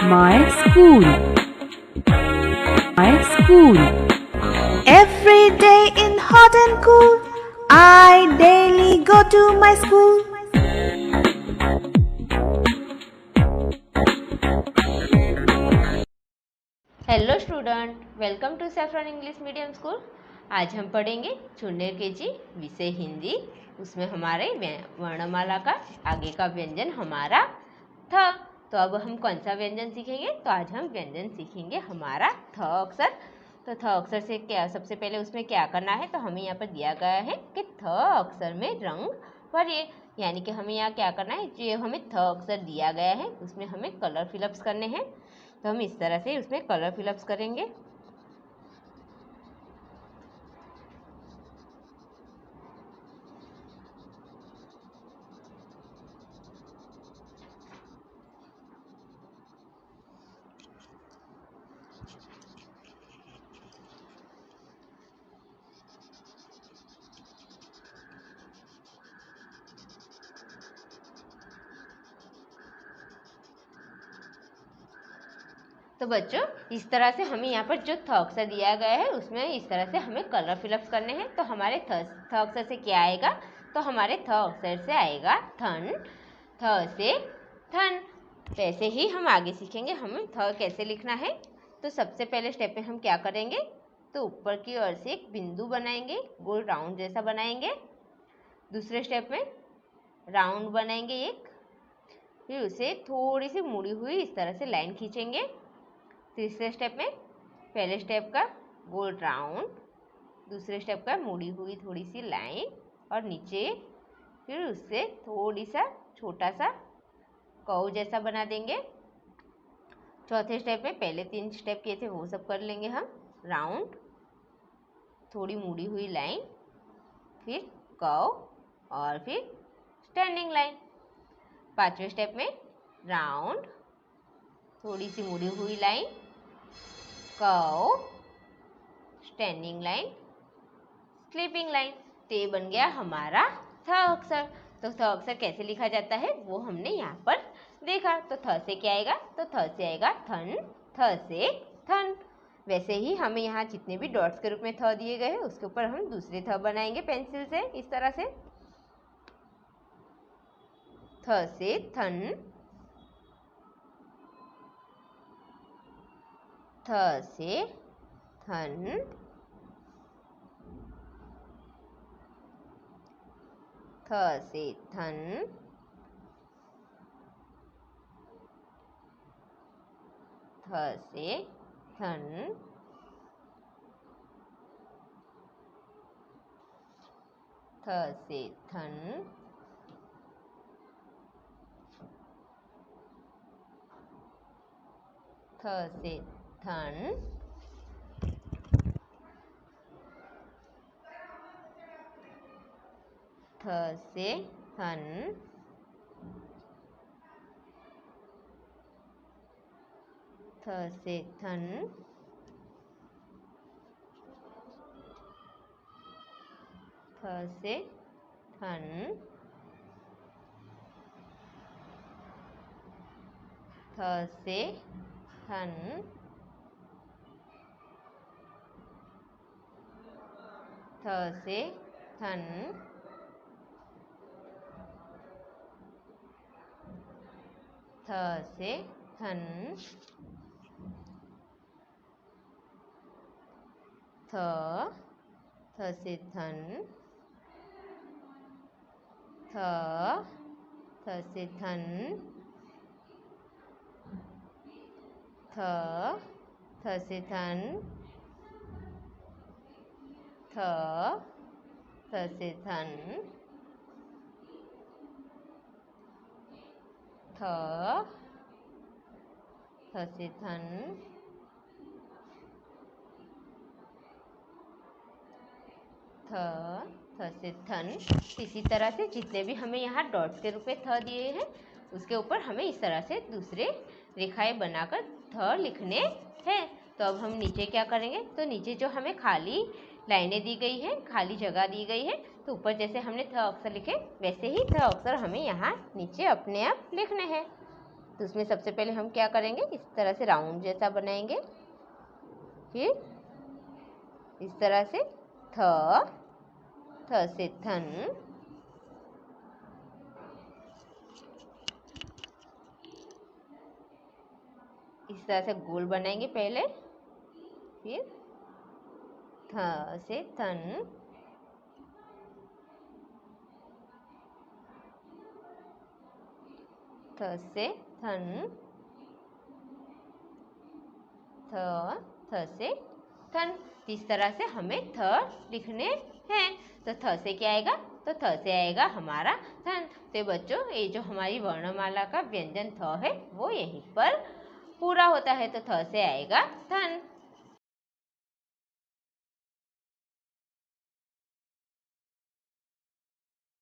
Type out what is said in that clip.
My school. My school. Every day in hot and cool, I daily go to my school. Hello student, welcome to Saffron English medium school. आज हम पढ़ेंगे junior KG विषय हिंदी। उसमें हमारे वर्णमाला का आगे का व्यंजन हमारा थ। तो अब हम कौन सा व्यंजन सीखेंगे? तो आज हम व्यंजन सीखेंगे हमारा थ अक्षर। तो थ अक्षर से क्या, सबसे पहले उसमें क्या करना है? तो हमें यहाँ पर दिया गया है कि थ अक्षर में रंग भरिए, यानी कि हमें यहाँ क्या करना है, जो हमें थ अक्षर दिया गया है उसमें हमें कलर फिलअप्स करने हैं। तो हम इस तरह से उसमें कलर फिलअप्स करेंगे। तो बच्चों, इस तरह से हमें यहाँ पर जो थ अक्षर दिया गया है उसमें इस तरह से हमें कलर फिलअप्स करने हैं। तो हमारे थ अक्षर से क्या आएगा? तो हमारे थ अक्षर से आएगा थन। थ से थन। वैसे ही हम आगे सीखेंगे हमें थ कैसे लिखना है। तो सबसे पहले स्टेप में हम क्या करेंगे? तो ऊपर की ओर से एक बिंदु बनाएंगे, गोल राउंड जैसा बनाएंगे। दूसरे स्टेप में राउंड बनाएंगे एक, फिर उसे थोड़ी सी मुड़ी हुई इस तरह से लाइन खींचेंगे। तीसरे स्टेप में पहले स्टेप का गोल राउंड, दूसरे स्टेप का मुड़ी हुई थोड़ी सी लाइन और नीचे फिर उससे थोड़ी सा छोटा सा कर्व जैसा बना देंगे। चौथे स्टेप में पहले 3 स्टेप किए थे वो सब कर लेंगे हम। राउंड, थोड़ी मुड़ी हुई लाइन, फिर कर्व और फिर स्टैंडिंग लाइन। पांचवें स्टेप में राउंड, थोड़ी सी मुड़ी हुई line, curve, standing line, sleeping line. तो ये बन गया हमारा थ अक्षर। तो थ अक्षर कैसे लिखा जाता है वो हमने यहाँ पर देखा। तो थ से क्या आएगा? तो थ से आएगा थन। थ से थन। वैसे ही हमें यहाँ जितने भी डॉट्स के रूप में थ दिए गए हैं उसके ऊपर हम दूसरे थ बनाएंगे पेंसिल से इस तरह से। थ से थन, थ से थन, थ से थन, थ से थन, थ से थन, थ से थन, थ से थन, थ से थन, थ से थन, थ से थन, थ से थन, थ से थन, थ, थ से थन, थ, थ से थन, थ, थ से थन, थ, थ से थन, थ, थ से थन, थ, थ से थन। इसी तरह से जितने भी हमें यहाँ डॉट्स के रूप में थ दिए हैं उसके ऊपर हमें इस तरह से दूसरे रेखाएं बनाकर थ लिखने हैं। तो अब हम नीचे क्या करेंगे? तो नीचे जो हमें खाली लाइनें दी गई हैं, खाली जगह दी गई है, तो ऊपर जैसे हमने थ अक्षर लिखे वैसे ही थ अक्षर हमें यहाँ नीचे अपने आप लिखने हैं। तो उसमें सबसे पहले हम क्या करेंगे, इस तरह से राउंड जैसा बनाएंगे, फिर इस तरह से थ से थन, इस तरह से गोल बनाएंगे पहले, फिर थ से थन, थ से थन, थ से थन। इस तरह से हमें थ लिखने हैं। तो थ से क्या आएगा, तो थ से आएगा हमारा थन। तो बच्चों, ये जो हमारी वर्णमाला का व्यंजन थ है वो यहीं पर पूरा होता है। तो थ से आएगा थन।